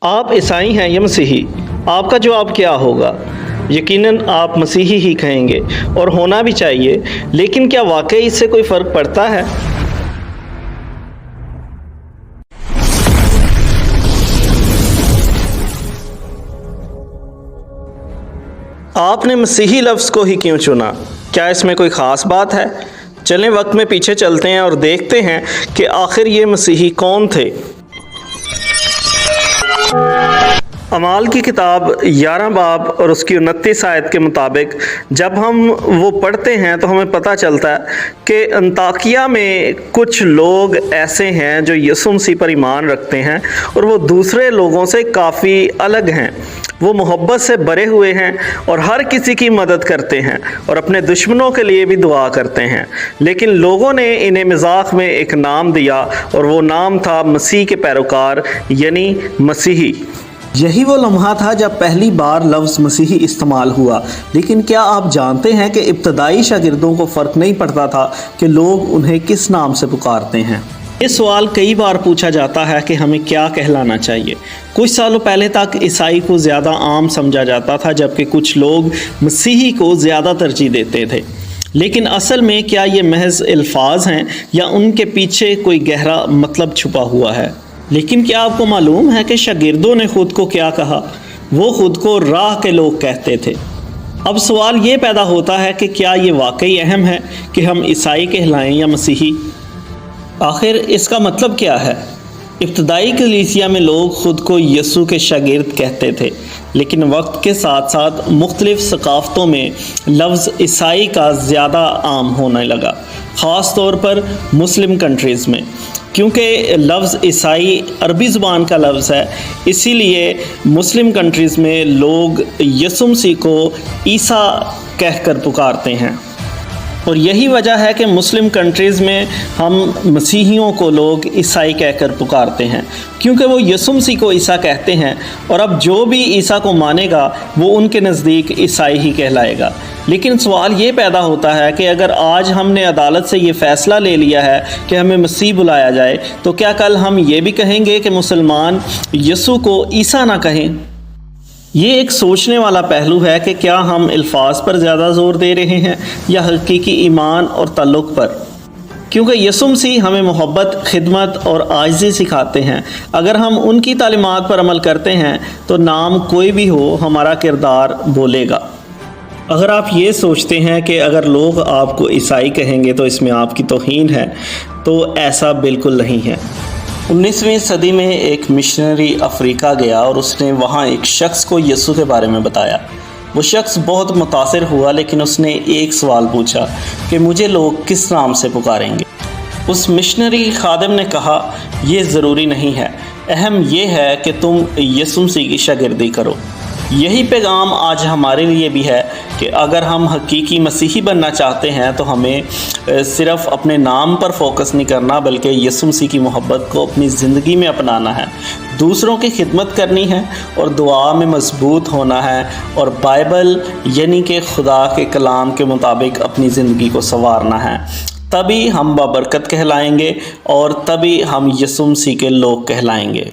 آپ عیسائی ہیں یا مسیحی؟ آپ کا جواب کیا ہوگا؟ یقیناً آپ مسیحی ہی کہیں گے، اور ہونا بھی چاہیے، لیکن کیا واقعی اس سے کوئی فرق پڑتا ہے؟ آپ نے مسیحی لفظ کو ہی کیوں چنا؟ کیا اس میں کوئی خاص بات ہے؟ چلیں وقت میں پیچھے چلتے ہیں اور دیکھتے ہیں کہ آخر یہ مسیحی کون تھے۔ اعمال کی کتاب 11 باب اور اس کی 29 آیت کے مطابق جب ہم وہ پڑھتے ہیں تو ہمیں پتہ چلتا ہے کہ انطاکیہ میں کچھ لوگ ایسے ہیں جو یسوع مسیح پر ایمان رکھتے ہیں اور وہ دوسرے لوگوں سے کافی الگ ہیں۔ وہ محبت سے بھرے ہوئے ہیں اور ہر کسی کی مدد کرتے ہیں اور اپنے دشمنوں کے لیے بھی دعا کرتے ہیں، لیکن لوگوں نے انہیں مذاق میں ایک نام دیا اور وہ نام تھا مسیح کے پیروکار، یعنی مسیحی۔ یہی وہ لمحہ تھا جب پہلی بار لفظ مسیحی استعمال ہوا، لیکن کیا آپ جانتے ہیں کہ ابتدائی شاگردوں کو فرق نہیں پڑتا تھا کہ لوگ انہیں کس نام سے پکارتے ہیں؟ یہ سوال کئی بار پوچھا جاتا ہے کہ ہمیں کیا کہلانا چاہیے۔ کچھ سالوں پہلے تک عیسائی کو زیادہ عام سمجھا جاتا تھا، جبکہ کچھ لوگ مسیحی کو زیادہ ترجیح دیتے تھے۔ لیکن اصل میں کیا یہ محض الفاظ ہیں یا ان کے پیچھے کوئی گہرا مطلب چھپا ہوا ہے؟ لیکن کیا آپ کو معلوم ہے کہ شاگردوں نے خود کو کیا کہا؟ وہ خود کو راہ کے لوگ کہتے تھے۔ اب سوال یہ پیدا ہوتا ہے کہ کیا یہ واقعی اہم ہے کہ ہم عیسائی کہلائیں یا مسیحی؟ آخر اس کا مطلب کیا ہے؟ ابتدائی کلیسیا میں لوگ خود کو یسوع کے شاگرد کہتے تھے، لیکن وقت کے ساتھ ساتھ مختلف ثقافتوں میں لفظ عیسائی کا زیادہ عام ہونے لگا، خاص طور پر مسلم کنٹریز میں۔ کیونکہ لفظ عیسائی عربی زبان کا لفظ ہے، اسی لیے مسلم کنٹریز میں لوگ یسوع مسیح کو عیسیٰ کہہ کر پکارتے ہیں، اور یہی وجہ ہے کہ مسلم کنٹریز میں ہم مسیحیوں کو لوگ عیسائی کہہ کر پکارتے ہیں، کیونکہ وہ یسوع مسیح کو عیسیٰ کہتے ہیں، اور اب جو بھی عیسیٰ کو مانے گا وہ ان کے نزدیک عیسائی ہی کہلائے گا۔ لیکن سوال یہ پیدا ہوتا ہے کہ اگر آج ہم نے عدالت سے یہ فیصلہ لے لیا ہے کہ ہمیں مسیح بلایا جائے، تو کیا کل ہم یہ بھی کہیں گے کہ مسلمان یسوع کو عیسیٰ نہ کہیں؟ یہ ایک سوچنے والا پہلو ہے کہ کیا ہم الفاظ پر زیادہ زور دے رہے ہیں یا حقیقی ایمان اور تعلق پر؟ کیونکہ یسوع مسیح ہمیں محبت، خدمت اور عاجزی سکھاتے ہیں۔ اگر ہم ان کی تعلیمات پر عمل کرتے ہیں تو نام کوئی بھی ہو، ہمارا کردار بولے گا۔ اگر آپ یہ سوچتے ہیں کہ اگر لوگ آپ کو عیسائی کہیں گے تو اس میں آپ کی توہین ہے، تو ایسا بالکل نہیں ہے۔ 19ویں صدی میں ایک مشنری افریقہ گیا اور اس نے وہاں ایک شخص کو یسوع کے بارے میں بتایا۔ وہ شخص بہت متاثر ہوا، لیکن اس نے ایک سوال پوچھا کہ مجھے لوگ کس نام سے پکاریں گے؟ اس مشنری خادم نے کہا، یہ ضروری نہیں ہے، اہم یہ ہے کہ تم یسوع مسیح کی شاگردی کرو۔ یہی پیغام آج ہمارے لیے بھی ہے کہ اگر ہم حقیقی مسیحی بننا چاہتے ہیں تو ہمیں صرف اپنے نام پر فوکس نہیں کرنا، بلکہ یسوع مسیح کی محبت کو اپنی زندگی میں اپنانا ہے، دوسروں کی خدمت کرنی ہے اور دعا میں مضبوط ہونا ہے، اور بائبل یعنی کہ خدا کے کلام کے مطابق اپنی زندگی کو سنوارنا ہے۔ تبھی ہم بابرکت کہلائیں گے اور تبھی ہم یسوع مسیح کے لوگ کہلائیں گے۔